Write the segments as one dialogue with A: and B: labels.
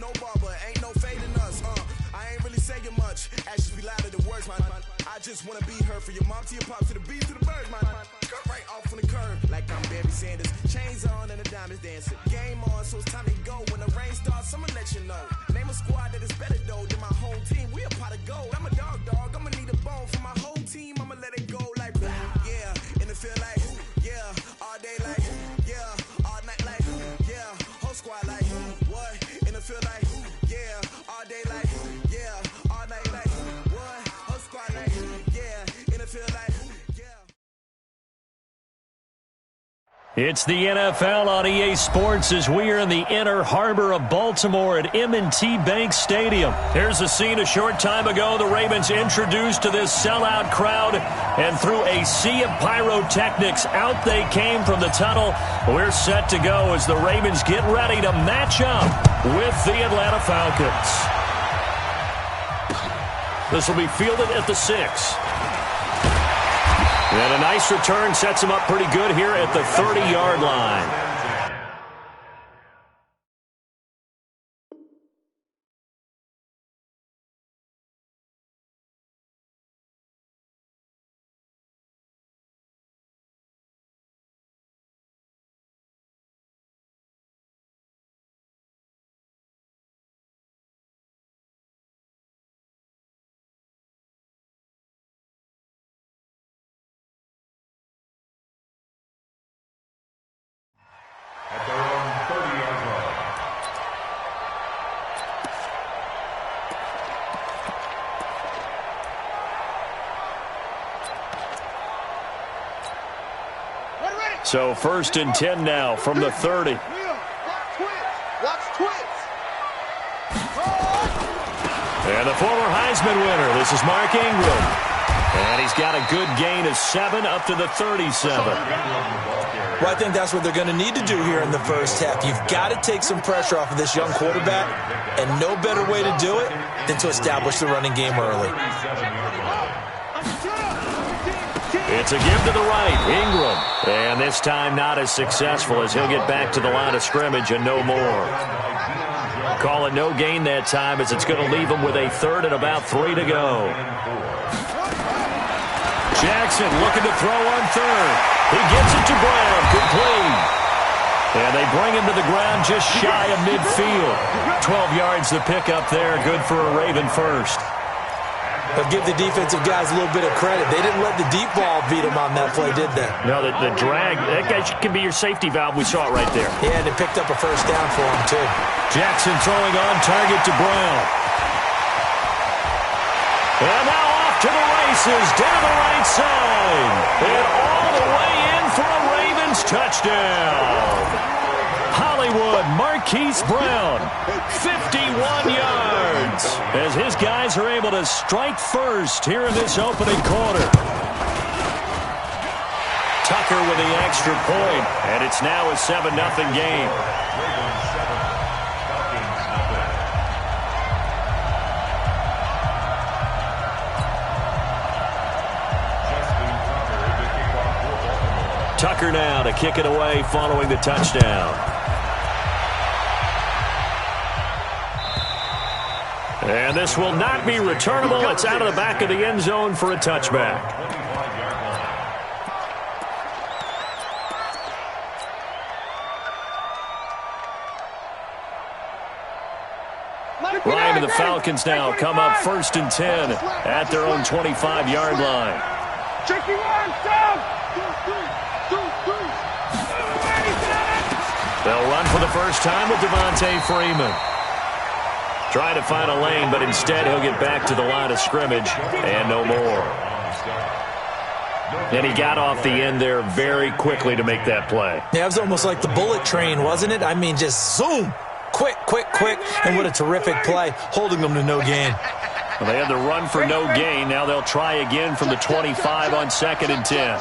A: no barber, ain't no fading us. I ain't really saying much. Actions be louder than words, man. I just wanna be heard from your mom to your pop to the beat to the birds, man. Cut right off on the curb, like I'm Barry Sanders. Chains on and the diamonds dancing. Game on, so it's time to go. When the rain starts, I'ma let you know. Name a squad that is better though than my home team. We a pot of gold. I'm a dog. I'ma need a bone for my whole team. I'ma let it go like blah. Yeah, and it feel like yeah, all day like yeah, all night like yeah, whole squad like what? And it feel like yeah, all day like yeah, all night like what? Whole squad like yeah, and it feel like yeah.
B: It's the NFL on EA Sports as we are in the inner harbor of Baltimore at M&T Bank Stadium. Here's a scene a short time ago. The Ravens introduced to this sellout crowd, and through a sea of pyrotechnics, out they came from the tunnel. We're set to go as the Ravens get ready to match up with the Atlanta Falcons. This will be fielded at the 6. And a nice return sets him up pretty good here at the 30-yard line.
C: At their own 30-yard line.
B: So 1st and 10 now from the 30.
A: Watch twits.
B: And the former Heisman winner, this is Mark Ingram. And he's got a good gain of 7 up to the 37.
D: Well, I think that's what they're going to need to do here in the first half. You've got to take some pressure off of this young quarterback, and no better way to do it than to establish the running game early.
B: It's a give to the right, Ingram. And this time not as successful as he'll get back to the line of scrimmage and no more. Call it no gain that time as it's going to leave him with a 3rd and about 3 to go. Jackson looking to throw on 3rd. He gets it to Brown, complete. And they bring him to the ground just shy of midfield. 12 yards to pick up there, good for a Raven first.
D: But give the defensive guys a little bit of credit. They didn't let the deep ball beat them on that play, did they?
B: No, the drag, that guy can be your safety valve. We saw it right there.
D: Yeah, and they picked up a first down for him, too.
B: Jackson throwing on target to Brown. And now off to the races, down the right side. And all the way in for a Ravens touchdown. Hollywood Marquise Brown, 51 yards, as his guys are able to strike first here in this opening quarter. Tucker with the extra point, and it's now a 7-0 game. Tucker now to kick it away following the touchdown. And this will not be returnable. It's out of the back of the end zone for a touchback. Ryan and the Falcons now come up 1st and 10 at their own 25-yard line. They'll run for the first time with Devontae Freeman. Trying to find a lane, but instead he'll get back to the line of scrimmage and no more. And he got off the end there very quickly to make that play.
D: Yeah, it was almost like the bullet train, wasn't it? I mean, just zoom. Quick, and what a terrific play, holding them to no gain.
B: Well, they had the run for no gain. Now they'll try again from the 25 on 2nd and 10.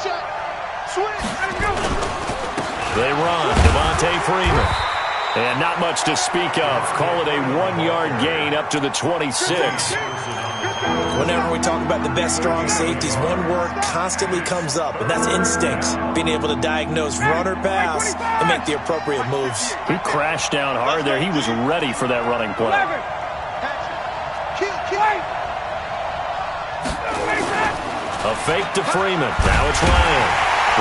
B: They run, Devontae Freeman. And not much to speak of. Call it a 1-yard gain up to the 26.
D: Whenever we talk about the best strong safeties, one word constantly comes up, and that's instinct. Being able to diagnose run or pass and make the appropriate moves.
B: He crashed down hard there. He was ready for that running play. A fake to Freeman. Now it's Ryan.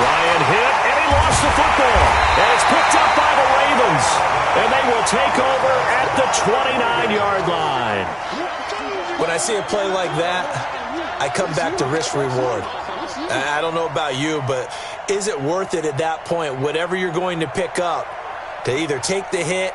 B: Ryan hit, and he lost the football. And it's picked up by the Ravens. And they will take over at the 29-yard line.
D: When I see a play like that, I come back to risk-reward. I don't know about you, but is it worth it at that point, whatever you're going to pick up, to either take the hit,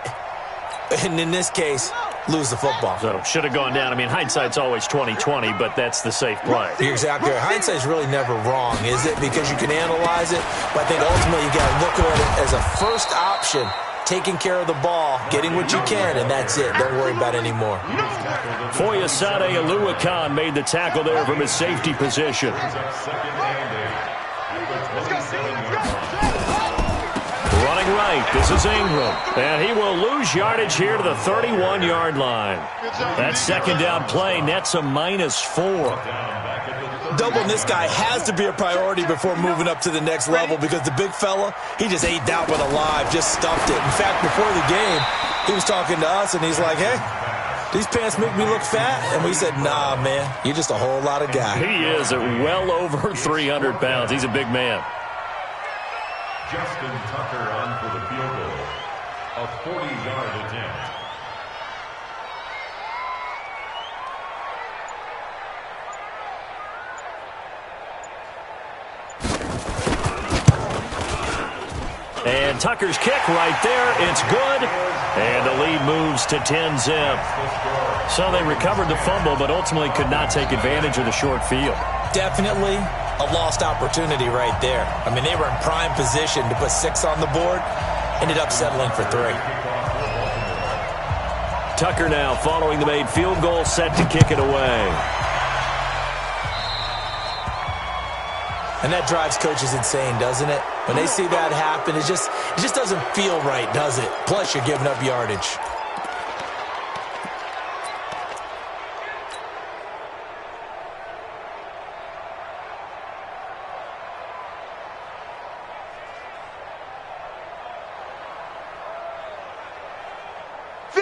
D: and in this case, lose the football?
B: So, should have gone down. I mean, hindsight's always 20/20, but that's the safe play.
D: You're exactly right. Hindsight's really never wrong, is it? Because you can analyze it, but I think ultimately you got to look at it as a first option, taking care of the ball, getting what you can, and that's it. Don't worry about it anymore.
B: Foyesade Aluakan made the tackle there from his safety position. Running right, this is Ingram. And he will lose yardage here to the 31-yard line. That second down play nets a -4.
D: Doubling this guy has to be a priority before moving up to the next level because the big fella, he just ate that one alive, just stuffed it. In fact, before the game, he was talking to us, and he's like, hey, these pants make me look fat? And we said, nah, man, you're just a whole lot of guy.
B: He is at well over 300 pounds. He's a big man.
C: Justin Tucker on for the field goal. A 40-yard attempt.
B: And Tucker's kick right there. It's good. And the lead moves to 10-zip. So they recovered the fumble, but ultimately could not take advantage of the short field.
D: Definitely a lost opportunity right there. I mean, they were in prime position to put 6 on the board. Ended up settling for 3.
B: Tucker now following the made field goal, set to kick it away.
D: And that drives coaches insane, doesn't it? When they see that happen, it just doesn't feel right, does it? Plus, you're giving up yardage.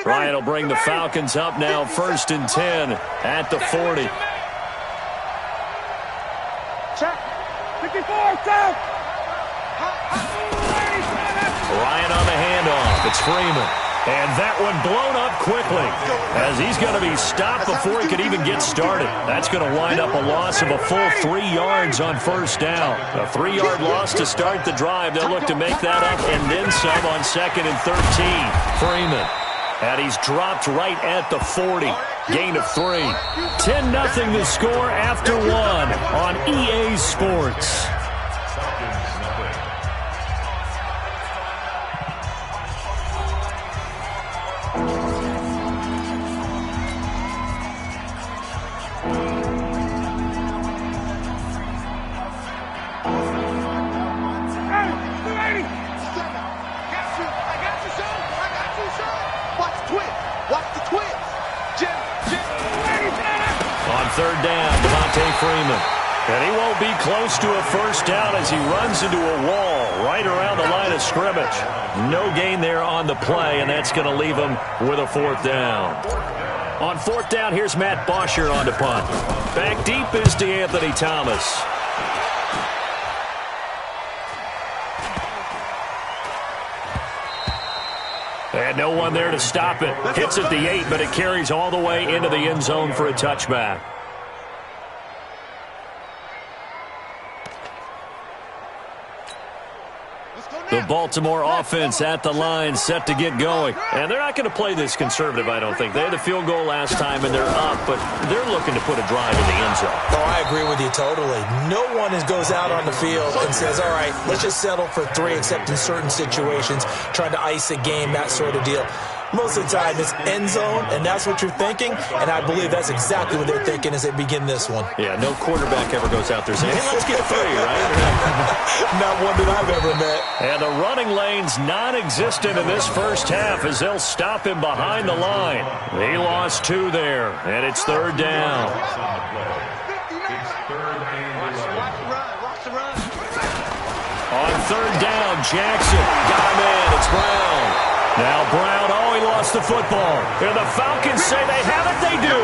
B: Ryan will bring the Falcons up now, 1st and 10 at the 40.
E: Check. 54, down.
B: Ryan on the handoff. It's Freeman. And that one blown up quickly as he's going to be stopped before he could even get started. That's going to wind up a loss of a full 3 yards on 1st down. A 3-yard loss to start the drive. They'll look to make that up and then some on 2nd and 13. Freeman. And he's dropped right at the 40. Gain of 3. 10-0 the score after 1 on EA Sports. Freeman. And he won't be close to a 1st down as he runs into a wall right around the line of scrimmage. No gain there on the play, and that's going to leave him with a 4th down. On 4th down, here's Matt Bosher on to punt. Back deep is DeAnthony Thomas. And no one there to stop it. Hits at the 8, but it carries all the way into the end zone for a touchback. The Baltimore offense at the line, set to get going. And they're not going to play this conservative, I don't think. They had the field goal last time, and they're up, but they're looking to put a drive in the end zone.
D: Oh, I agree with you totally. No one goes out on the field and says, all right, let's just settle for 3, except in certain situations, trying to ice a game, that sort of deal. Most of the time, it's end zone, and that's what you're thinking, and I believe that's exactly what they're thinking as they begin this one.
B: Yeah, no quarterback ever goes out there saying, hey, let's get 3, right?
D: Not one that I've ever met.
B: And the running lane's non-existent in this first half as they'll stop him behind the line. He lost 2 there, and it's 3rd down. On 3rd down, Jackson got him in. It's Brown. Now Brown, he lost the football. And the Falcons say they have it. They do.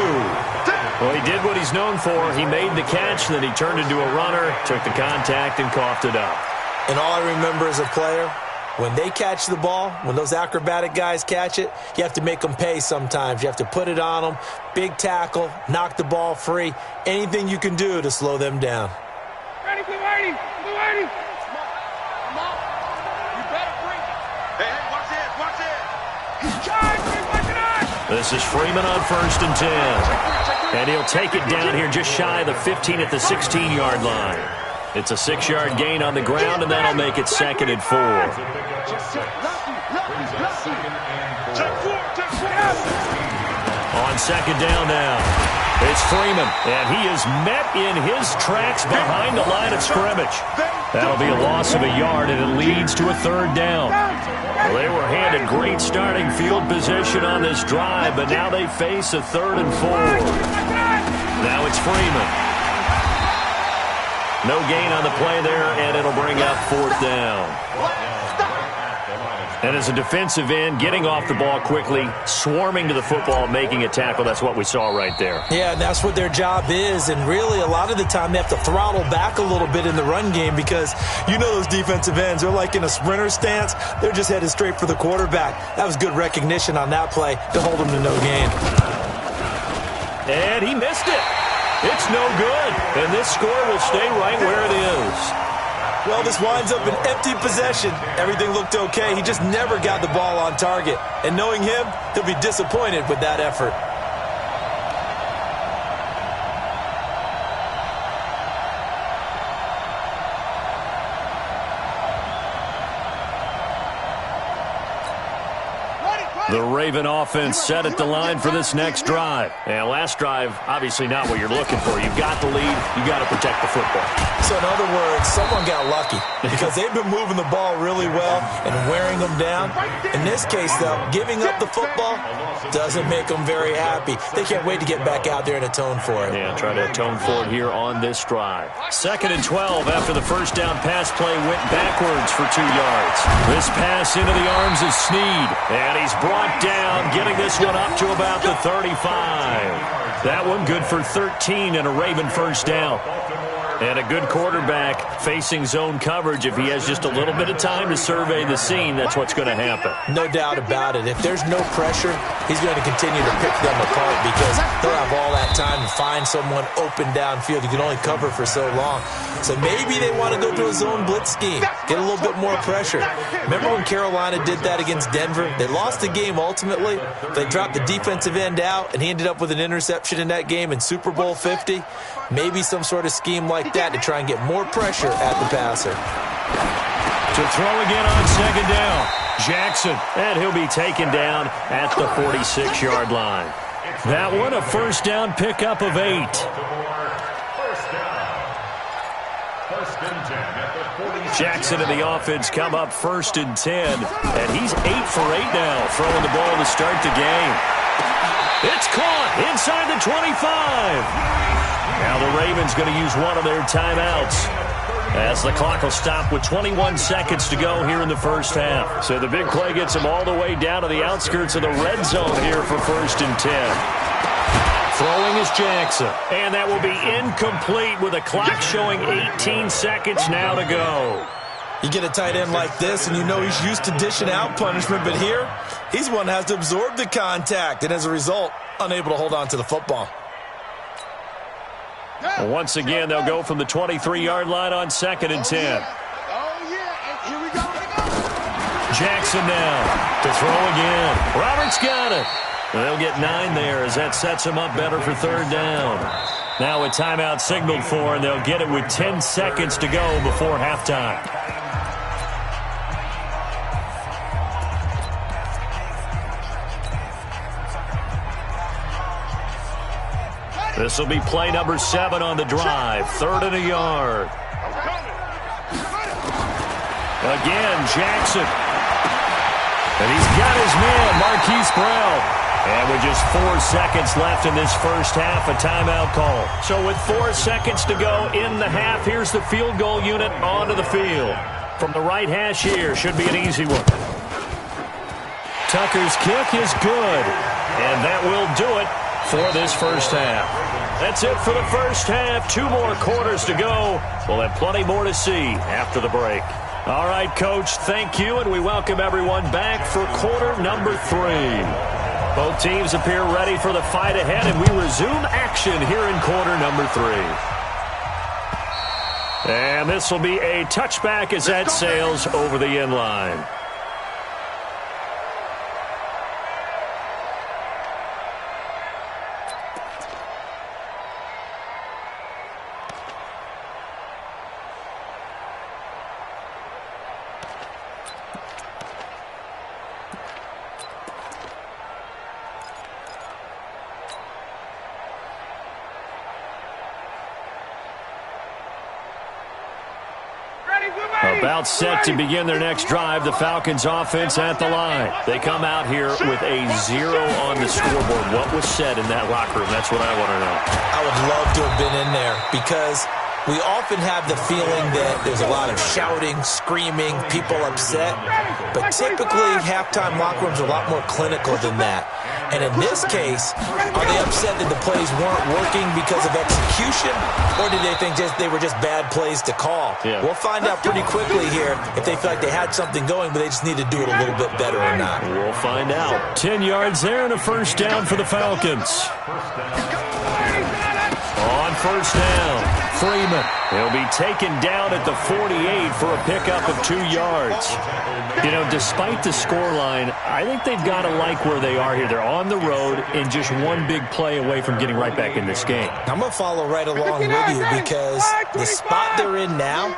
B: Well, he did what he's known for. He made the catch, then he turned into a runner, took the contact, and coughed it up.
D: And all I remember as a player, when they catch the ball, when those acrobatic guys catch it, you have to make them pay sometimes. You have to put it on them, big tackle, knock the ball free, anything you can do to slow them down.
E: Ready, blue 80, blue 80. Come on. You better bring it. Hey, watch it. Charge, watch it on.
B: This is Freeman on 1st and 10. And he'll take it down here just shy of the 15 at the 16-yard line. It's a 6-yard gain on the ground, and that'll make it 2nd and 4. On 2nd down now, it's Freeman, and he is met in his tracks behind the line of scrimmage. That'll be a loss of a yard, and it leads to a 3rd down. Well, they were handed great starting field position on this drive, but now they face a 3rd and 4. Now it's Freeman. No gain on the play there, and it'll bring up 4th down. And as a defensive end, getting off the ball quickly, swarming to the football, making a tackle, that's what we saw right there.
D: Yeah, and that's what their job is. And really, a lot of the time, they have to throttle back a little bit in the run game because you know those defensive ends, they're like in a sprinter stance. They're just headed straight for the quarterback. That was good recognition on that play to hold them to no gain.
B: And he missed it. It's no good. And this score will stay right where it is.
D: Well, this winds up an empty possession. Everything looked okay. He just never got the ball on target. And knowing him, he'll be disappointed with that effort.
B: The Raven offense set at the line for this next drive. And last drive, obviously not what you're looking for. You've got the lead. You've got to protect the football.
D: So in other words, someone got lucky because they've been moving the ball really well and wearing them down. In this case, though, giving up the football doesn't make them very happy. They can't wait to get back out there and atone for it.
B: Yeah, try to atone for it here on this drive. 2nd and 12 after the first down pass play went backwards for 2 yards. This pass into the arms of Snead. And he's brought down, getting this one up to about the 35. That one good for 13 and a Raven first down. And a good quarterback facing zone coverage. If he has just a little bit of time to survey the scene, that's what's going to happen.
D: No doubt about it. If there's no pressure, he's going to continue to pick them apart because he'll have all that time to find someone open downfield. You can only cover for so long. So maybe they want to go to a zone blitz scheme, get a little bit more pressure. Remember when Carolina did that against Denver? They lost the game ultimately. They dropped the defensive end out, and he ended up with an interception in that game in Super Bowl 50. Maybe some sort of scheme like that to try and get more pressure at the passer.
B: To throw again on 2nd down, Jackson, and he'll be taken down at the 46-yard line. That one a first down pickup of 8. Jackson and the offense come up 1st and 10, and he's 8 for 8 now, throwing the ball to start the game. It's caught inside the 25. Now the Ravens going to use one of their timeouts as the clock will stop with 21 seconds to go here in the first half. So the big play gets them all the way down to the outskirts of the red zone here for 1st and 10. Throwing is Jackson, and that will be incomplete with a clock showing 18 seconds now to go.
D: You get a tight end like this, and you know he's used to dishing out punishment, but here, he's one that has to absorb the contact, and as a result, unable to hold on to the football.
B: Once again, they'll go from the 23-yard line on 2nd and 10.
E: Here we go.
B: Jackson now to throw again. Roberts got it. They'll get 9 there as that sets them up better for 3rd down. Now a timeout signaled for, and they'll get it with 10 seconds to go before halftime. This will be play number 7 on the drive. 3rd and a yard. Again, Jackson. And he's got his man, Marquise Brown. And with just 4 seconds left in this first half, a timeout call. So with 4 seconds to go in the half, here's the field goal unit onto the field. From the right hash here, should be an easy one. Tucker's kick is good. And that will do it for this first half. That's it for the first half. 2 more quarters to go. We'll have plenty more to see after the break. All right, Coach, thank you, and we welcome everyone back for quarter number 3. Both teams appear ready for the fight ahead, and we resume action here in quarter number 3. And this will be a touchback as that sails over the end line. About set to begin their next drive, the Falcons offense at the line. They come out here with a 0 on the scoreboard. What was said in that locker room? That's what I want to know.
D: I would love to have been in there because we often have the feeling that there's a lot of shouting, screaming, people upset. But typically, halftime locker rooms are a lot more clinical than that. And in this case, are they upset that the plays weren't working because of execution, or did they think they were just bad plays to call?
B: Yeah.
D: We'll find out pretty quickly here if they feel like they had something going, but they just need to do it a little bit better or not.
B: We'll find out. 10 yards there and a first down for the Falcons. On first down, Freeman. He'll be taken down at the 48 for a pickup of 2 yards. You know, despite the scoreline, I think they've got to like where they are here. They're on the road and just one big play away from getting right back in this game.
D: I'm going to follow right along with you because the spot they're in now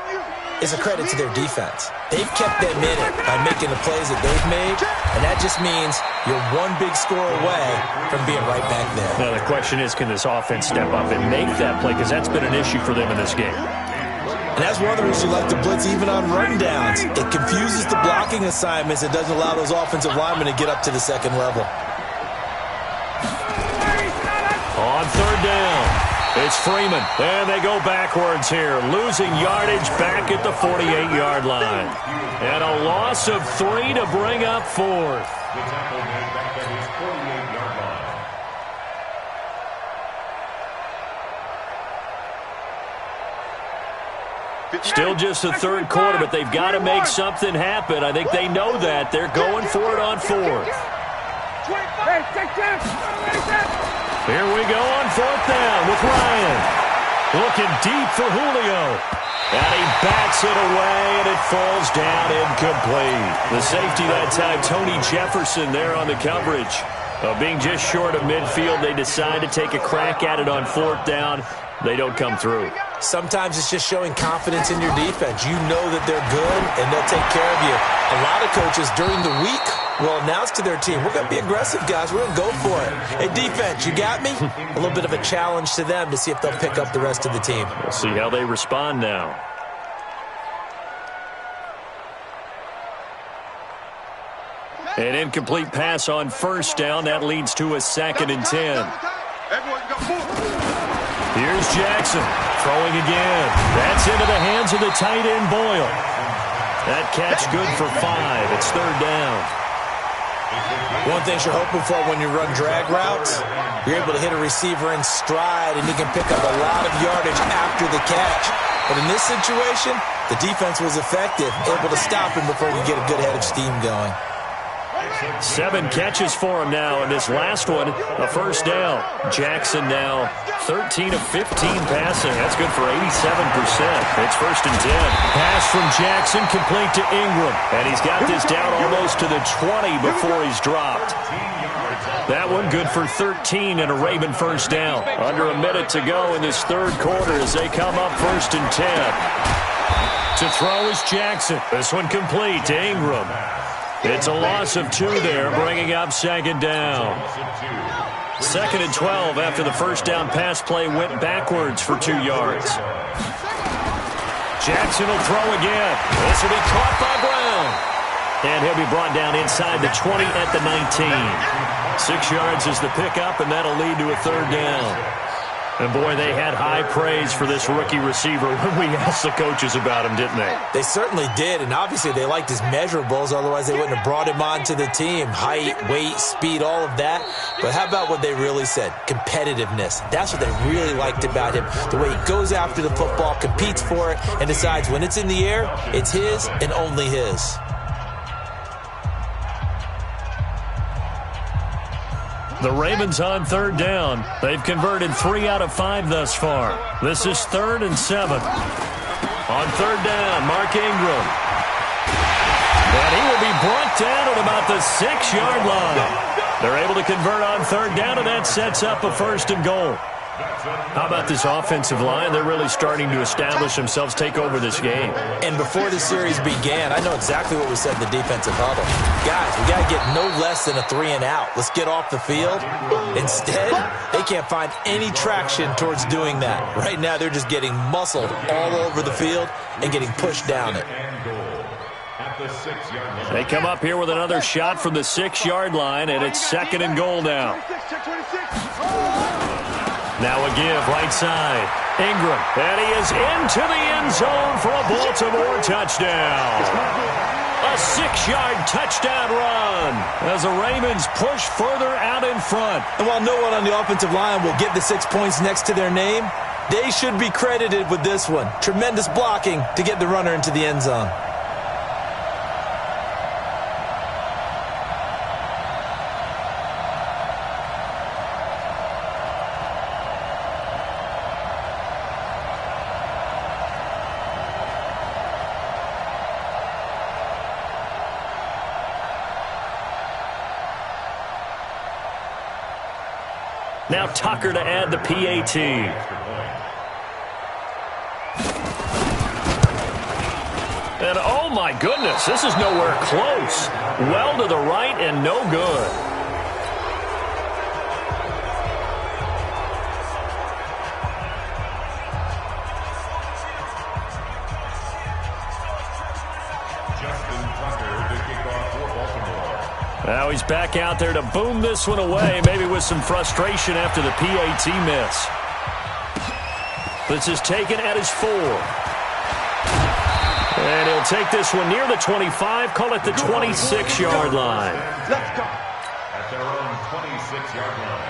D: is a credit to their defense. They've kept them in it by making the plays that they've made, and that just means you're one big score away from being right back there.
B: Now, the question is, can this offense step up and make that play? Because that's been an issue for them in this game.
D: And that's one of the reasons you like to blitz even on rundowns. It confuses the blocking assignments. It doesn't allow those offensive linemen to get up to the second level.
B: On third down, it's Freeman. And they go backwards here, losing yardage back at the 48-yard line. And a loss of 3 to bring up 4th.
C: The tackle made back at his 48-yard line.
B: Still just the third quarter, but they've got to make something happen. I think they know that. They're going for it on 4th. Here we go on 4th down with Ryan. Looking deep for Julio. And he bats it away, and it falls down incomplete. The safety that time, Tony Jefferson there on the coverage. Being just short of midfield, they decide to take a crack at it on 4th down. They don't come through.
D: Sometimes it's just showing confidence in your defense. You know that they're good, and they'll take care of you. A lot of coaches during the week will announce to their team, we're going to be aggressive, guys. We're going to go for it. Hey, defense, you got me? A little bit of a challenge to them to see if they'll pick up the rest of the team.
B: We'll see how they respond now. An incomplete pass on first down. That leads to a 2nd and 10. Here's Jackson throwing again. That's into the hands of the tight end, Boyle. That catch good for 5. It's 3rd down.
D: One thing you're hoping for when you run drag routes, you're able to hit a receiver in stride, and you can pick up a lot of yardage after the catch. But in this situation, the defense was effective, able to stop him before you get a good head of steam going.
B: 7 catches for him now, and this last one, a first down. Jackson now 13 of 15 passing. That's good for 87%. It's 1st and 10. Pass from Jackson complete to Ingram, and he's got this down almost to the 20 before he's dropped. That one good for 13 and a Raven first down. Under a minute to go in this third quarter as they come up 1st and 10. To throw is Jackson. This one complete to Ingram. It's a loss of 2 there, bringing up 2nd down. 2nd and 12 after the first down pass play went backwards for 2 yards. Jackson will throw again. This will be caught by Brown. And he'll be brought down inside the 20 at the 19. 6 yards is the pickup, and that'll lead to a 3rd down. And, boy, they had high praise for this rookie receiver when we asked the coaches about him, didn't they?
D: They certainly did, and obviously they liked his measurables. Otherwise, they wouldn't have brought him onto the team. Height, weight, speed, all of that. But how about what they really said? Competitiveness. That's what they really liked about him. The way he goes after the football, competes for it, and decides when it's in the air, it's his and only his.
B: The Ravens on 3rd down. They've converted 3 out of 5 thus far. This is 3rd and 7. On 3rd down, Mark Ingram. And he will be brought down at about the 6-yard line. They're able to convert on 3rd down, and that sets up a 1st and goal. How about this offensive line? They're really starting to establish themselves, take over this game.
D: And before the series began, I know exactly what we said in the defensive huddle. Guys, we got to get no less than a 3 and out. Let's get off the field. Instead, they can't find any traction towards doing that. Right now, they're just getting muscled all over the field and getting pushed down it.
B: They come up here with another shot from the 6-yard line, and it's 2nd and goal now. Now a give, right side. Ingram, and he is into the end zone for a Baltimore touchdown. A 6-yard touchdown run as the Ravens push further out in front.
D: And while no one on the offensive line will get the 6 points next to their name, they should be credited with this one. Tremendous blocking to get the runner into the end zone.
B: Now Tucker to add the PAT. And oh my goodness, this is nowhere close. Well to the right and no good. Now he's back out there to boom this one away, maybe with some frustration after the PAT miss. This is taken at his 4. And he'll take this one near the 25, call it the 26-yard line.
C: Let's go. At their own 26-yard line.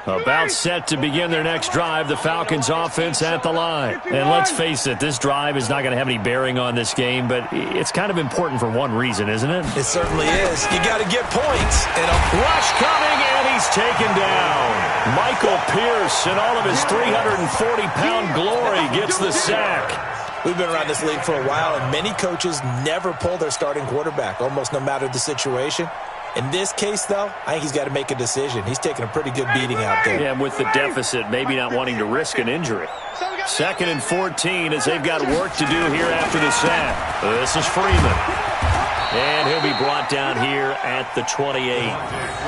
B: About set to begin their next drive, the Falcons offense at the line. And let's face it, this drive is not going to have any bearing on this game, but it's kind of important for one reason, isn't it?
D: It certainly is. You got to get points.
B: And a rush coming, and he's taken down. Michael Pierce, in all of his 340-pound glory, gets the sack.
D: We've been around this league for a while, and many coaches never pull their starting quarterback, almost no matter the situation. In this case, though, I think he's got to make a decision. He's taking a pretty good beating out there.
B: Yeah, with the deficit, maybe not wanting to risk an injury. 2nd and 14 as they've got work to do here after the sack. This is Freeman. And he'll be brought down here at the 28.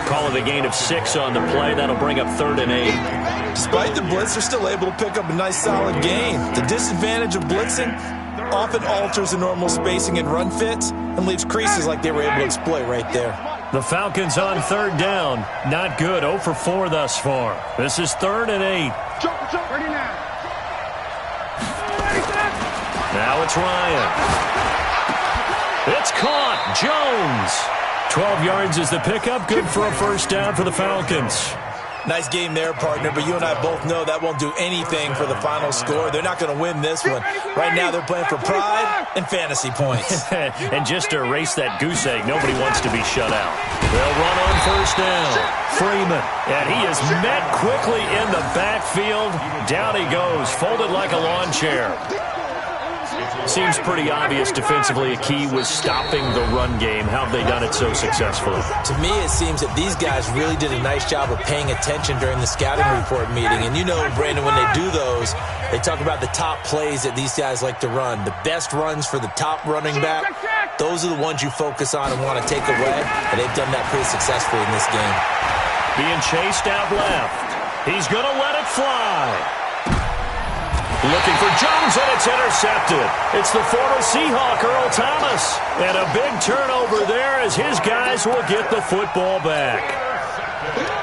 B: Call it a gain of 6 on the play. That'll bring up 3rd and 8.
D: Despite the blitz, they're still able to pick up a nice, solid gain. The disadvantage of blitzing often alters the normal spacing and run fits and leaves creases like they were able to exploit right there.
B: The Falcons on 3rd down. Not good. 0 for 4 thus far. This is 3rd and 8. Now it's Ryan. It's caught. Jones. 12 yards is the pickup. Good for a 1st down for the Falcons.
D: Nice game there, partner, but you and I both know that won't do anything for the final score. They're not going to win this one. Right now they're playing for pride and fantasy points.
B: And just to erase that goose egg, nobody wants to be shut out. They'll run on 1st down. Freeman, and he is met quickly in the backfield. Down he goes, folded like a lawn chair. Seems pretty obvious defensively a key was stopping the run game. How have they done it so successfully?
D: To me, it seems that these guys really did a nice job of paying attention during the scouting report meeting. And you know, Brandon, when they do those, they talk about the top plays that these guys like to run. The best runs for the top running back, those are the ones you focus on and want to take away. And they've done that pretty successfully in this game.
B: Being chased out left. He's going to let it fly. Looking for Jones, and it's intercepted. It's the former Seahawk, Earl Thomas. And a big turnover there as his guys will get the football back.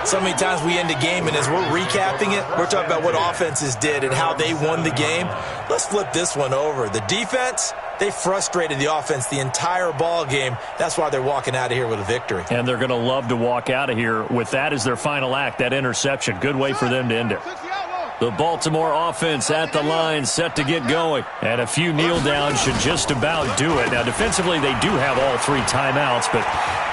D: So many times we end a game, and as we're recapping it, we're talking about what offenses did and how they won the game. Let's flip this one over. The defense, they frustrated the offense the entire ball game. That's why they're walking out of here with a victory.
B: And they're going to love to walk out of here with that as their final act, that interception. Good way for them to end it. The Baltimore offense at the line, set to get going. And a few kneel downs should just about do it. Now, defensively, they do have all 3 timeouts, but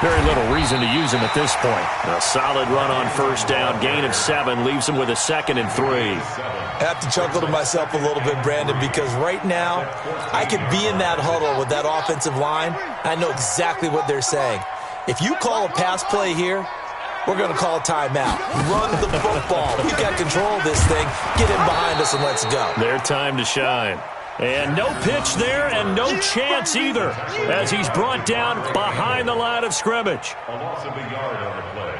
B: very little reason to use them at this point. A solid run on first down. Gain of 7 leaves them with a 2nd and 3.
D: I have to chuckle to myself a little bit, Brandon, because right now I could be in that huddle with that offensive line. I know exactly what they're saying. If you call a pass play here, we're going to call a timeout. Run the football. We've got control of this thing. Get in behind us and let's go.
B: Their time to shine. And no pitch there and no chance either as he's brought down behind the line of scrimmage.
C: A loss of a yard on the play.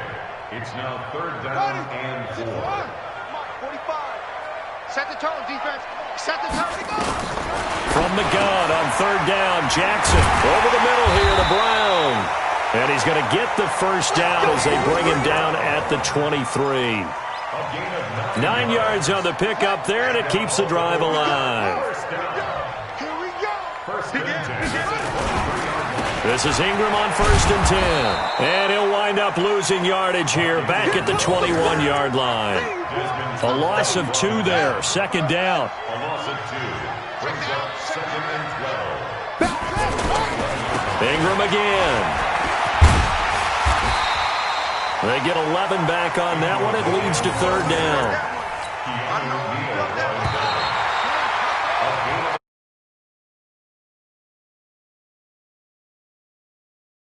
C: It's now 3rd down and 4.
E: 45. Set the tone, defense. Set the tone.
B: From the gun on 3rd down, Jackson over the middle here to Brown. And he's going to get the first down as they bring him down at the 23. 9 yards on the pickup there, and it keeps the drive alive.
E: Here we go.
B: This is Ingram on 1st and 10. And he'll wind up losing yardage here back at the 21-yard line. A loss of 2 there, 2nd down.
C: A loss of 2. Brings up 2nd and 12.
B: Ingram again. They get 11 back on that one. It leads to 3rd down.